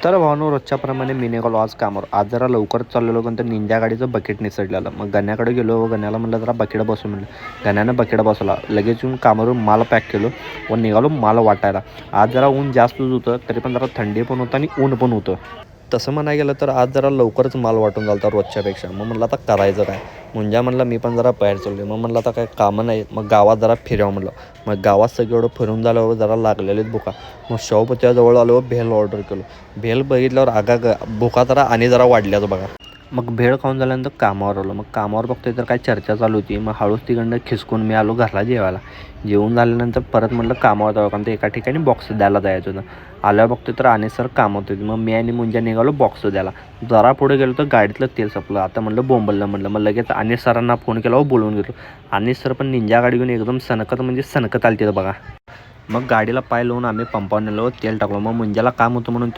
तर भावानो रोजच्याप्रमाणे मी निघालो आज कामावर. आज जरा लवकर चाललेलो पण तर निंजा गाडीचं बकेट निसटलेलं. मग गण्याकडे गेलो व गण्याला म्हणलं जरा बकेट बसव म्हणलं. गण्यानं बकेट बसवला. लगेच येऊन कामावरून माल पॅक केलो व निघालो माल वाटायला. आज जरा ऊन जास्तच होतं तरी पण जरा थंडी पण होतं आणि ऊन पण होतं. तसं म्हणायला गेलं तर आज जरा लवकरच माल वाटून झाला होता रोजच्यापेक्षा. मग म्हणलं आता करायचं काय. मुंजा म्हणलं मी पण जरा बाहेर चाललो. मग म्हणलं आता काय कामं नाही. मग गावात जरा फिरावं म्हणलं. मग गावात सगळं फिरून झाल्यावर जरा लागलेलीच भुका. मग शेवपत्याजवळ आलो भेल ऑर्डर केलो. भेल बघितल्यावर भुका जरा आणि जरा वाढल्याच बघा. मग भेळ खाऊन झाल्यानंतर कामावर आलो. मग कामावर बघतोय तर काय चर्चा चालू होती. मग हळूच तिकडनं खिसकून मी आलो घरला जेवायला. जेवून झाल्यानंतर परत म्हटलं कामावर जावं कारण ते एका ठिकाणी बॉक्स द्यायला जायचं होतं. आल्यावर बघतोय तर आणि सर कामात होती. मग मी आणि मुंजा निघालो बॉक्स द्यायला. जरा पुढे गेलो तर गाडीतलं तेल संपलं. आता म्हणलं बोंबललं म्हणलं. मग लगेच अनिल सरांना फोन केला व बोलवून घेतलो. अनिल सर पण निंजा गाडी घेऊन एकदम सनकत आली तिथं बघा. मग गाडीला पाय लावून आम्ही पंपावर नेलो तेल टाकलो. मग मुंजाला काम होतं म्हणून